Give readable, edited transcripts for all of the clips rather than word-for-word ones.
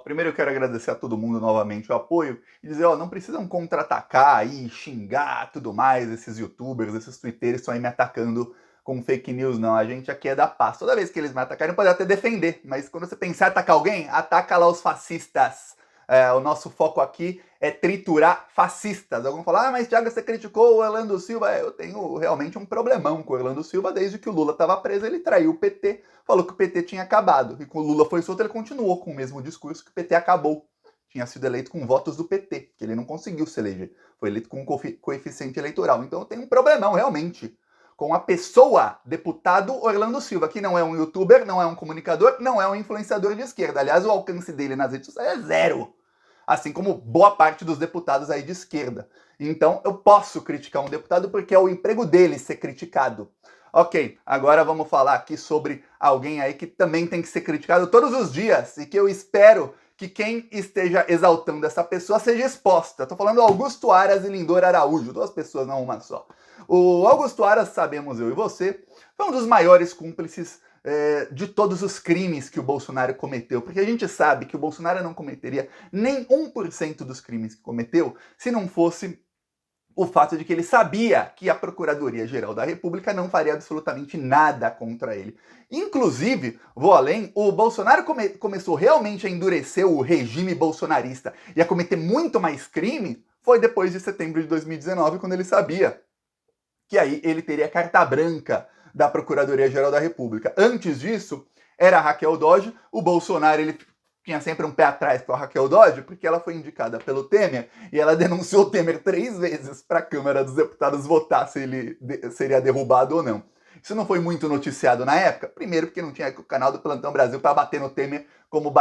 Primeiro eu quero agradecer a todo mundo novamente o apoio e dizer, ó, não precisam contra-atacar aí, xingar, tudo mais, esses youtubers, esses twitteiros estão aí me atacando com fake news, não. A gente aqui é da paz. Toda vez que eles me atacarem, pode até defender, mas quando você pensar em atacar alguém, ataca lá os fascistas. O nosso foco aqui é triturar fascistas. Alguns falam, mas Thiago, você criticou o Orlando Silva. Eu tenho realmente um problemão com o Orlando Silva. Desde que o Lula estava preso, ele traiu o PT, falou que o PT tinha acabado. E quando o Lula foi solto, ele continuou com o mesmo discurso que o PT acabou. Tinha sido eleito com votos do PT, que ele não conseguiu se eleger. Foi eleito com coeficiente eleitoral. Então eu tenho um problemão, realmente, com a pessoa, deputado Orlando Silva, que não é um youtuber, não é um comunicador, não é um influenciador de esquerda. Aliás, o alcance dele nas redes sociais é zero. Assim como boa parte dos deputados aí de esquerda. Então eu posso criticar um deputado porque é o emprego dele ser criticado. Ok, agora vamos falar aqui sobre alguém aí que também tem que ser criticado todos os dias e que eu espero que quem esteja exaltando essa pessoa seja exposta. Estou falando Augusto Aras e Lindor Araújo, duas pessoas, não uma só. O Augusto Aras, sabemos eu e você, foi um dos maiores cúmplices de todos os crimes que o Bolsonaro cometeu, porque a gente sabe que o Bolsonaro não cometeria nem 1% dos crimes que cometeu se não fosse o fato de que ele sabia que a Procuradoria-Geral da República não faria absolutamente nada contra ele. Inclusive, vou além, o Bolsonaro começou realmente a endurecer o regime bolsonarista e a cometer muito mais crime foi depois de setembro de 2019, quando ele sabia que aí ele teria carta branca da Procuradoria-Geral da República. Antes disso, era a Raquel Dodge, o Bolsonaro ele tinha sempre um pé atrás com a Raquel Dodge, porque ela foi indicada pelo Temer e ela denunciou o Temer 3 vezes para a Câmara dos Deputados votar se ele seria derrubado ou não. Isso não foi muito noticiado na época, primeiro porque não tinha o canal do Plantão Brasil para bater no Temer como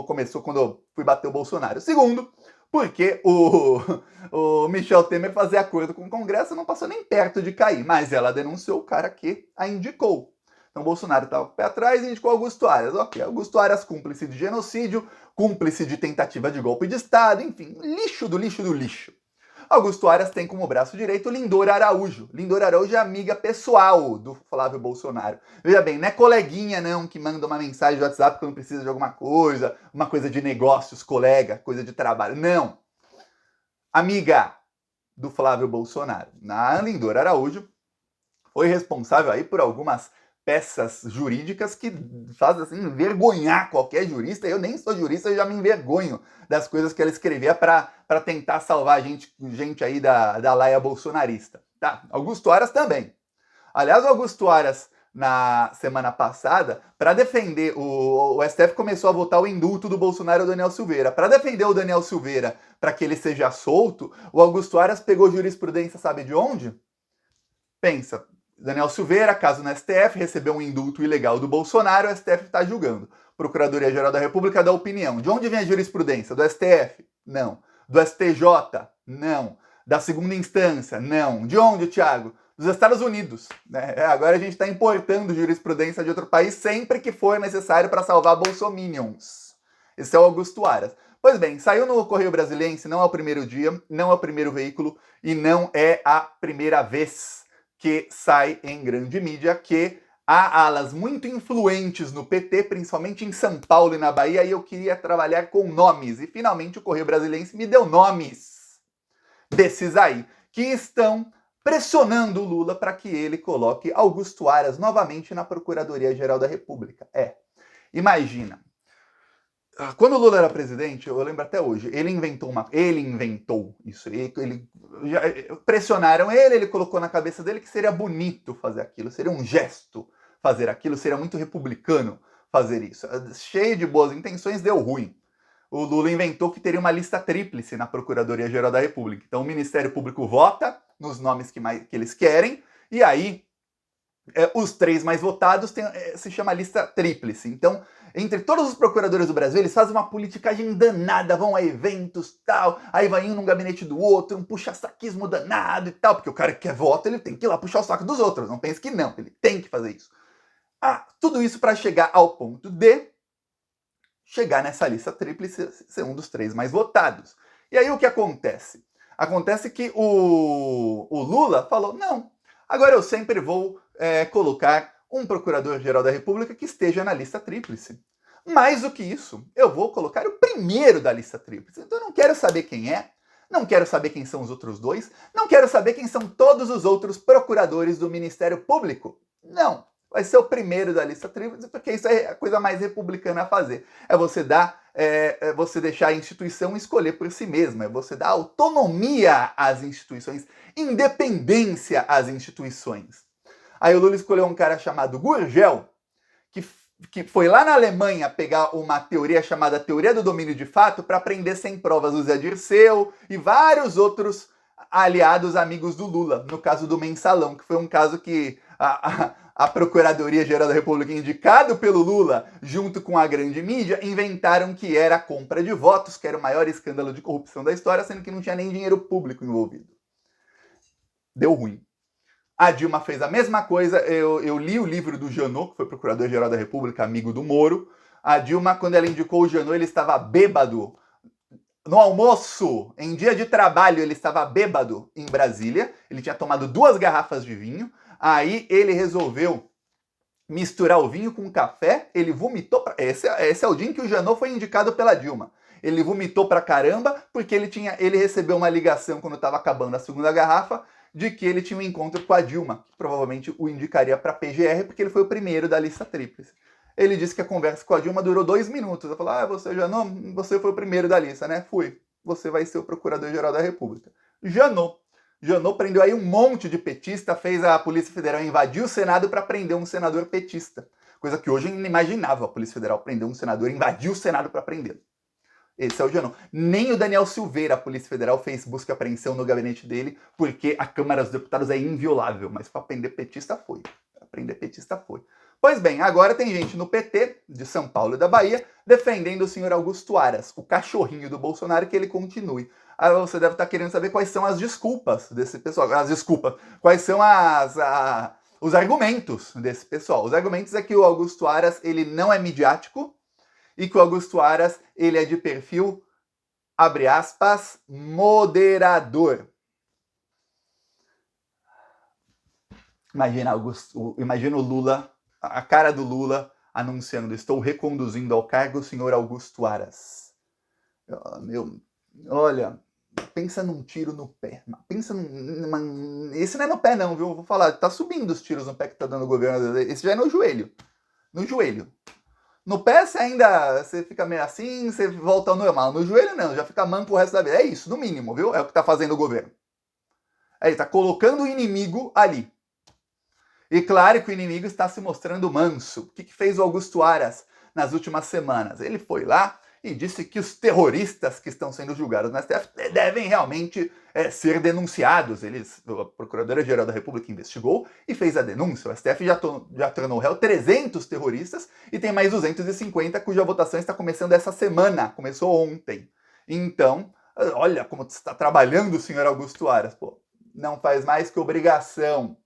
começou quando eu fui bater o Bolsonaro. Segundo, porque o Michel Temer fazer acordo com o Congresso não passou nem perto de cair, mas ela denunciou o cara que a indicou. Então Bolsonaro estava com o pé atrás e indicou Augusto Aras. Ok, Augusto Aras, cúmplice de genocídio, cúmplice de tentativa de golpe de Estado, enfim, lixo do lixo do lixo. Augusto Aras tem como braço direito Lindor Araújo. Lindor Araújo é amiga pessoal do Flávio Bolsonaro. Veja bem, não é coleguinha não que manda uma mensagem de WhatsApp quando precisa de alguma coisa, uma coisa de negócios, colega, coisa de trabalho. Não. Amiga do Flávio Bolsonaro. A Lindor Araújo foi responsável aí por algumas peças jurídicas que fazem assim envergonhar qualquer jurista. Eu nem sou jurista, eu já me envergonho das coisas que ela escrevia para tentar salvar gente aí da laia bolsonarista. Tá? Augusto Aras também. Aliás, o Augusto Aras, na semana passada, para defender o STF começou a votar o indulto do Bolsonaro e do Daniel Silveira. Para defender o Daniel Silveira, para que ele seja solto, o Augusto Aras pegou jurisprudência, sabe de onde? Pensa, Daniel Silveira, caso no STF, recebeu um indulto ilegal do Bolsonaro, o STF está julgando. Procuradoria-Geral da República dá opinião. De onde vem a jurisprudência? Do STF? Não. Do STJ? Não. Da segunda instância? Não. De onde, Thiago? Dos Estados Unidos. Né? Agora a gente está importando jurisprudência de outro país sempre que for necessário para salvar bolsominions. Esse é o Augusto Aras. Pois bem, saiu no Correio Brasiliense, não é o primeiro dia, não é o primeiro veículo e não é a primeira vez que sai em grande mídia que há alas muito influentes no PT, principalmente em São Paulo e na Bahia, e eu queria trabalhar com nomes. E finalmente o Correio Brasiliense me deu nomes desses aí, que estão pressionando o Lula para que ele coloque Augusto Aras novamente na Procuradoria-Geral da República. Imagina. Quando o Lula era presidente, eu lembro até hoje, ele inventou isso. Pressionaram ele colocou na cabeça dele que seria bonito fazer aquilo, seria um gesto fazer aquilo, seria muito republicano fazer isso. Cheio de boas intenções, deu ruim. O Lula inventou que teria uma lista tríplice na Procuradoria-Geral da República. Então o Ministério Público vota nos nomes que eles querem, e aí os 3 mais votados se chama lista tríplice. Então, entre todos os procuradores do Brasil, eles fazem uma politicagem danada, vão a eventos tal, aí vai um num gabinete do outro, um puxa-saquismo danado e tal, porque o cara que quer voto, ele tem que ir lá puxar o saco dos outros, não pense que não, ele tem que fazer isso. Tudo isso para chegar ao ponto de chegar nessa lista tríplice, ser um dos 3 mais votados. E aí o que acontece? Acontece que o Lula falou, não, agora eu sempre vou colocar um procurador-geral da República que esteja na lista tríplice. Mais do que isso, eu vou colocar o primeiro da lista tríplice. Então eu não quero saber quem é, não quero saber quem são os outros dois, não quero saber quem são todos os outros procuradores do Ministério Público. Não, vai ser o primeiro da lista tríplice, porque isso é a coisa mais republicana a fazer. É você dar, você deixar a instituição escolher por si mesma, é você dar autonomia às instituições, independência às instituições. Aí o Lula escolheu um cara chamado Gurgel, que foi lá na Alemanha pegar uma teoria chamada teoria do domínio de fato para prender sem provas o Zé Dirceu e vários outros aliados, amigos do Lula. No caso do Mensalão, que foi um caso que a Procuradoria-Geral da República, indicado pelo Lula, junto com a grande mídia, inventaram que era a compra de votos, que era o maior escândalo de corrupção da história, sendo que não tinha nem dinheiro público envolvido. Deu ruim. A Dilma fez a mesma coisa. Eu li o livro do Janot, que foi procurador-geral da República, amigo do Moro. A Dilma, quando ela indicou o Janot, ele estava bêbado. No almoço, em dia de trabalho, ele estava bêbado em Brasília. Ele tinha tomado 2 garrafas de vinho. Aí ele resolveu misturar o vinho com o café. Ele vomitou. Esse é o dia em que o Janot foi indicado pela Dilma. Ele vomitou pra caramba, porque ele recebeu uma ligação quando estava acabando a 2ª garrafa, de que ele tinha um encontro com a Dilma, que provavelmente o indicaria para a PGR, porque ele foi o primeiro da lista tríplice. Ele disse que a conversa com a Dilma durou 2 minutos. Eu falei, você já não, você foi o primeiro da lista, né? Fui. Você vai ser o Procurador-Geral da República. Janot prendeu aí um monte de petista, fez a Polícia Federal invadir o Senado para prender um senador petista. Coisa que hoje é inimaginável, a Polícia Federal prender um senador, invadir o Senado para prendê-lo. Esse é o Janot. Nem o Daniel Silveira, a Polícia Federal, fez busca e apreensão no gabinete dele, porque a Câmara dos Deputados é inviolável. Mas para prender petista foi. Para prender petista foi. Pois bem, agora tem gente no PT, de São Paulo e da Bahia, defendendo o senhor Augusto Aras, o cachorrinho do Bolsonaro, que ele continue. Aí você deve estar querendo saber quais são as desculpas desse pessoal. As desculpas. Quais são os argumentos desse pessoal. Os argumentos é que o Augusto Aras, ele não é midiático, e que o Augusto Aras, ele é de perfil, abre aspas, moderador. Imagina o Lula, a cara do Lula anunciando, estou reconduzindo ao cargo o senhor Augusto Aras. Olha, pensa num tiro no pé. Pensa esse não é no pé não, viu? Vou falar, tá subindo os tiros no pé que tá dando o governo. Esse já é no joelho. No joelho. No pé você fica meio assim, você volta ao normal. No joelho não, já fica manco o resto da vida. É isso, no mínimo, viu? É o que tá fazendo o governo. Aí, tá colocando o inimigo ali. E claro que o inimigo está se mostrando manso. O que fez o Augusto Aras nas últimas semanas? Ele foi lá e disse que os terroristas que estão sendo julgados no STF devem realmente ser denunciados. A Procuradoria-Geral da República investigou e fez a denúncia. O STF já tornou réu 300 terroristas e tem mais 250 cuja votação está começando essa semana. Começou ontem. Então, olha como está trabalhando o senhor Augusto Aras. Pô, não faz mais que obrigação.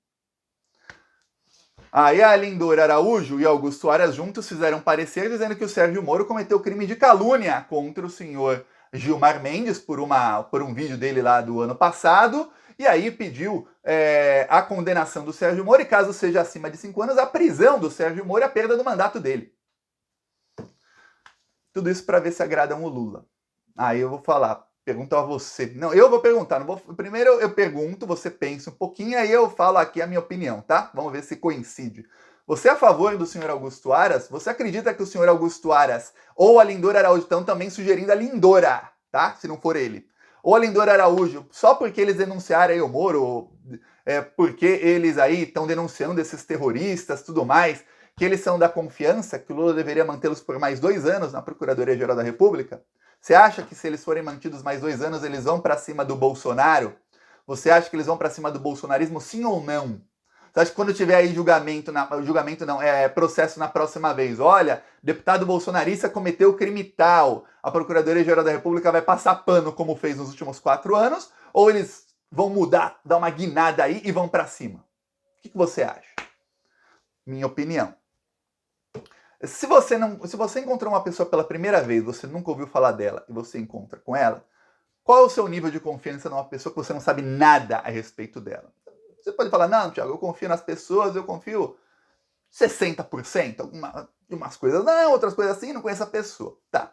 Aí a Lindor Araújo e Augusto Aras juntos fizeram parecer dizendo que o Sérgio Moro cometeu crime de calúnia contra o senhor Gilmar Mendes por um vídeo dele lá do ano passado, e aí pediu a condenação do Sérgio Moro e, caso seja acima de 5 anos, a prisão do Sérgio Moro e a perda do mandato dele. Tudo isso para ver se agradam o Lula. Aí eu vou falar, pergunto a você. Não, eu vou perguntar. Primeiro eu pergunto, você pensa um pouquinho, aí eu falo aqui a minha opinião, tá? Vamos ver se coincide. Você é a favor do senhor Augusto Aras? Você acredita que o senhor Augusto Aras ou a Lindor Araújo estão também sugerindo a Lindora, tá? Se não for ele. Ou a Lindor Araújo, só porque eles denunciaram aí o Moro, porque eles aí estão denunciando esses terroristas, tudo mais, que eles são da confiança, que o Lula deveria mantê-los por mais 2 anos na Procuradoria-Geral da República? Você acha que se eles forem mantidos mais 2 anos, eles vão para cima do Bolsonaro? Você acha que eles vão para cima do bolsonarismo, sim ou não? Você acha que quando tiver aí processo na próxima vez, olha, deputado bolsonarista cometeu crime tal, a Procuradoria-Geral da República vai passar pano como fez nos últimos 4 anos, ou eles vão mudar, dar uma guinada aí e vão para cima? O que você acha? Minha opinião. Se você encontrou uma pessoa pela primeira vez, você nunca ouviu falar dela, e você encontra com ela, qual é o seu nível de confiança numa pessoa que você não sabe nada a respeito dela? Você pode falar, não, Thiago, eu confio nas pessoas, eu confio 60%, umas coisas não, outras coisas assim, não conheço a pessoa. Tá.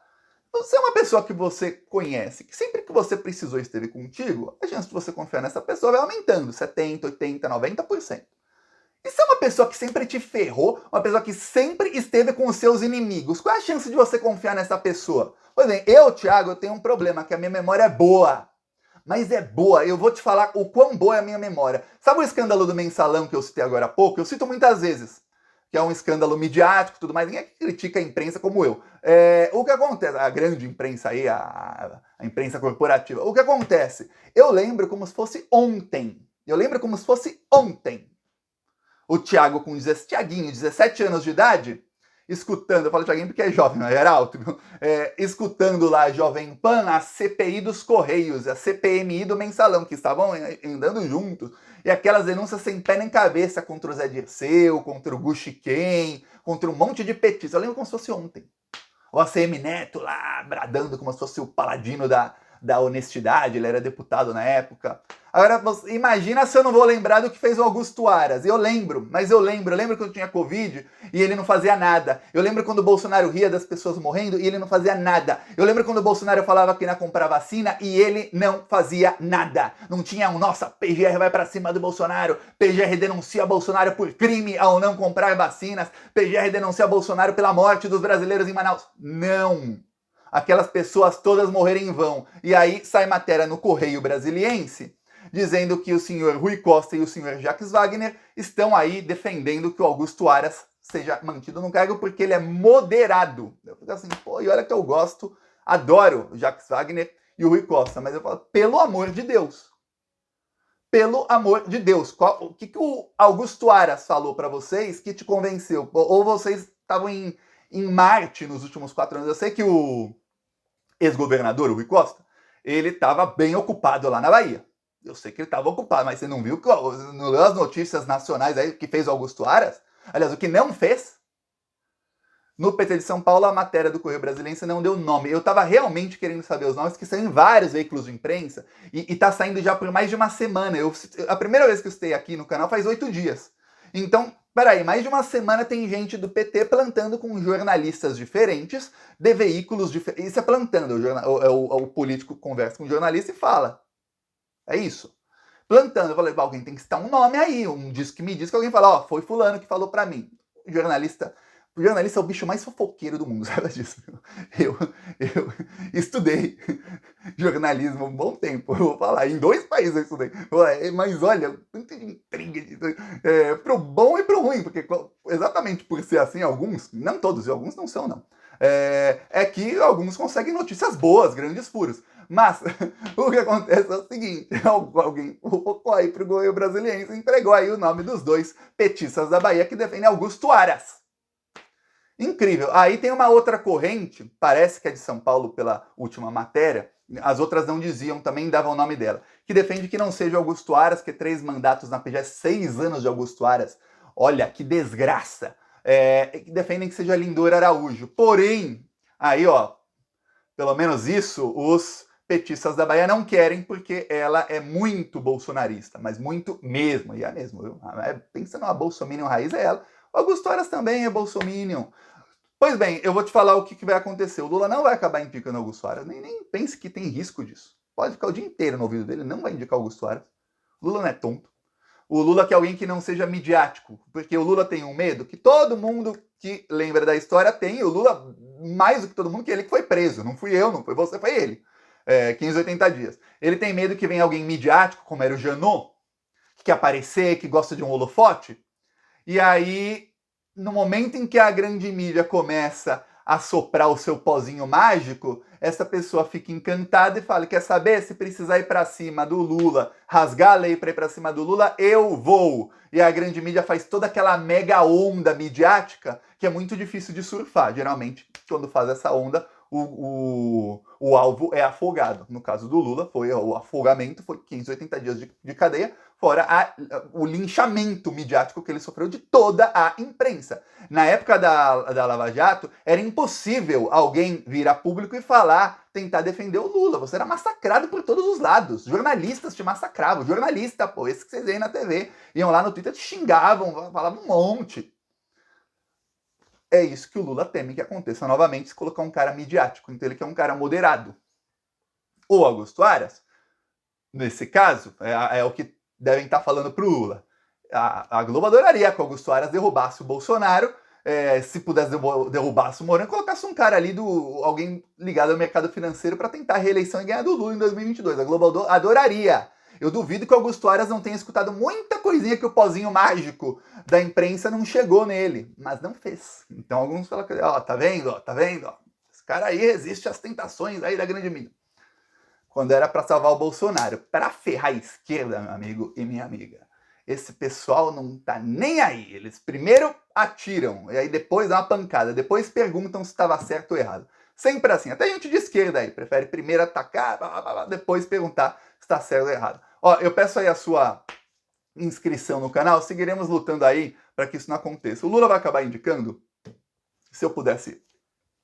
Então, se é uma pessoa que você conhece, que sempre que você precisou esteve contigo, a chance de você confiar nessa pessoa vai aumentando, 70, 80, 90%. E se é uma pessoa que sempre te ferrou, uma pessoa que sempre esteve com os seus inimigos, qual é a chance de você confiar nessa pessoa? Pois bem, eu, Thiago, eu tenho um problema, que a minha memória é boa. Mas é boa, eu vou te falar o quão boa é a minha memória. Sabe o escândalo do Mensalão que eu citei agora há pouco? Eu cito muitas vezes, que é um escândalo midiático e tudo mais. Ninguém critica a imprensa como eu. O que acontece? A grande imprensa aí, a imprensa corporativa. O que acontece? Eu lembro como se fosse ontem. O Thiago com Thiaguinho, 17 anos de idade, escutando, eu falo Thiaguinho porque é jovem, mas era alto, escutando lá a Jovem Pan, a CPI dos Correios, a CPMI do Mensalão, que estavam andando juntos, e aquelas denúncias sem pé nem cabeça contra o Zé Dirceu, contra o Guxiquem, contra um monte de petistas. Eu lembro como se fosse ontem. O ACM Neto lá, bradando como se fosse o paladino da honestidade, ele era deputado na época. Agora, imagina se eu não vou lembrar do que fez o Augusto Aras. Eu lembro quando eu tinha Covid e ele não fazia nada. Eu lembro quando o Bolsonaro ria das pessoas morrendo e ele não fazia nada. Eu lembro quando o Bolsonaro falava que ia comprar vacina e ele não fazia nada. Não tinha nossa, PGR vai pra cima do Bolsonaro, PGR denuncia Bolsonaro por crime ao não comprar vacinas, PGR denuncia Bolsonaro pela morte dos brasileiros em Manaus. Não! Aquelas pessoas todas morreram em vão. E aí sai matéria no Correio Brasiliense dizendo que o senhor Rui Costa e o senhor Jacques Wagner estão aí defendendo que o Augusto Aras seja mantido no cargo porque ele é moderado. Eu fico assim, pô, e olha que eu gosto, adoro o Jacques Wagner e o Rui Costa, mas eu falo, pelo amor de Deus. Pelo amor de Deus, o que o Augusto Aras falou para vocês que te convenceu? Ou vocês estavam em Marte nos últimos 4 anos? Eu sei que o ex-governador, o Rui Costa, ele estava bem ocupado lá na Bahia. Eu sei que ele estava ocupado, mas você não viu que nas notícias nacionais aí que fez o Augusto Aras? Aliás, o que não fez? No PT de São Paulo, a matéria do Correio Brasiliense não deu nome. Eu estava realmente querendo saber os nomes, que são em vários veículos de imprensa, e está saindo já por mais de uma semana. A primeira vez que eu citei aqui no canal faz 8 dias. Então, peraí, mais de uma semana tem gente do PT plantando com jornalistas diferentes, de veículos diferentes. Isso é plantando, o político conversa com o jornalista e fala. É isso. Plantando, eu falei, alguém tem que citar um nome aí, que me diz que alguém fala, ó, foi fulano que falou pra mim. O jornalista é o bicho mais fofoqueiro do mundo, sabe disso? Eu estudei jornalismo há um bom tempo, eu vou falar, em 2 países eu estudei. Mas olha, tanto de intriga, pro bom e pro ruim, porque exatamente por ser assim, alguns, não todos, e alguns não são, não. É que alguns conseguem notícias boas, grandes furos. Mas o que acontece é o seguinte, alguém focou aí pro Correio Brasiliense e entregou aí o nome dos 2 petistas da Bahia que defendem Augusto Aras. Incrível. Aí tem uma outra corrente, parece que é de São Paulo pela última matéria, as outras não diziam, também davam o nome dela, que defende que não seja Augusto Aras, que 3 mandatos na PGR, 6 anos de Augusto Aras. Olha, que desgraça. Que defendem que seja Lindor Araújo. Porém, aí ó, pelo menos isso, os petistas da Bahia não querem, porque ela é muito bolsonarista, mas muito mesmo, e é mesmo, viu? Pensa numa bolsominion raiz, é ela. O Augusto Aras também é bolsominion. Pois bem, eu vou te falar o que vai acontecer. O Lula não vai acabar indicando Augusto Aras, nem pense que tem risco disso. Pode ficar o dia inteiro no ouvido dele, não vai indicar Augusto Aras. O Lula não é tonto. O Lula quer alguém que não seja midiático, porque o Lula tem um medo que todo mundo que lembra da história tem, e o Lula, mais do que todo mundo, que ele que foi preso. Não fui eu, não foi você, foi ele. 580 dias. Ele tem medo que venha alguém midiático, como era o Janot, que quer aparecer, que gosta de um holofote, e aí, no momento em que a grande mídia começa a soprar o seu pozinho mágico, essa pessoa fica encantada e fala, quer saber, se precisar ir pra cima do Lula, rasgar a lei pra ir pra cima do Lula, eu vou. E a grande mídia faz toda aquela mega onda midiática que é muito difícil de surfar. Geralmente, quando faz essa onda, o alvo é afogado. No caso do Lula, o afogamento foi 580 dias de cadeia, fora o linchamento midiático que ele sofreu de toda a imprensa. Na época da Lava Jato, era impossível alguém vir a público e falar, tentar defender o Lula. Você era massacrado por todos os lados. Jornalistas te massacravam. Jornalista, esse que vocês veem na TV. Iam lá no Twitter, te xingavam, falavam um monte. É isso que o Lula teme que aconteça novamente se colocar um cara midiático. Então ele quer um cara moderado. O Augusto Aras, nesse caso, é o que devem estar falando pro Lula. A Globo adoraria que o Augusto Aras derrubasse o Bolsonaro, se pudesse derrubasse o Mourão, colocasse um cara ali, alguém ligado ao mercado financeiro para tentar a reeleição e ganhar do Lula em 2022. A Globo adoraria. Eu duvido que o Augusto Aras não tenha escutado muita coisinha que o pozinho mágico da imprensa não chegou nele, mas não fez. Então alguns falam, ó, tá vendo, ó, tá vendo, ó, esse cara aí resiste às tentações aí da grande mídia. Quando era para salvar o Bolsonaro, para ferrar a esquerda, meu amigo e minha amiga. Esse pessoal não tá nem aí. Eles primeiro atiram, e aí depois dá uma pancada, depois perguntam se estava certo ou errado. Sempre assim. Até gente de esquerda aí prefere primeiro atacar, depois perguntar se está certo ou errado. Ó, eu peço aí a sua inscrição no canal, seguiremos lutando aí para que isso não aconteça. O Lula vai acabar indicando? Se eu pudesse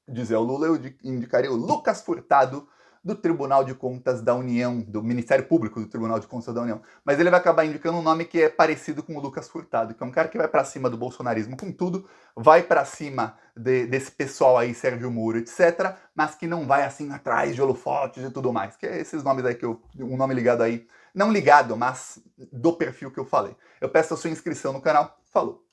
dizer ao Lula, eu indicaria o Lucas Furtado, do Tribunal de Contas da União, do Ministério Público do Tribunal de Contas da União. Mas ele vai acabar indicando um nome que é parecido com o Lucas Furtado, que é um cara que vai para cima do bolsonarismo com tudo, vai para cima desse pessoal aí, Sérgio Moro, etc., mas que não vai assim atrás de holofotes e tudo mais. Que é esses nomes aí um nome ligado aí, não ligado, mas do perfil que eu falei. Eu peço a sua inscrição no canal. Falou!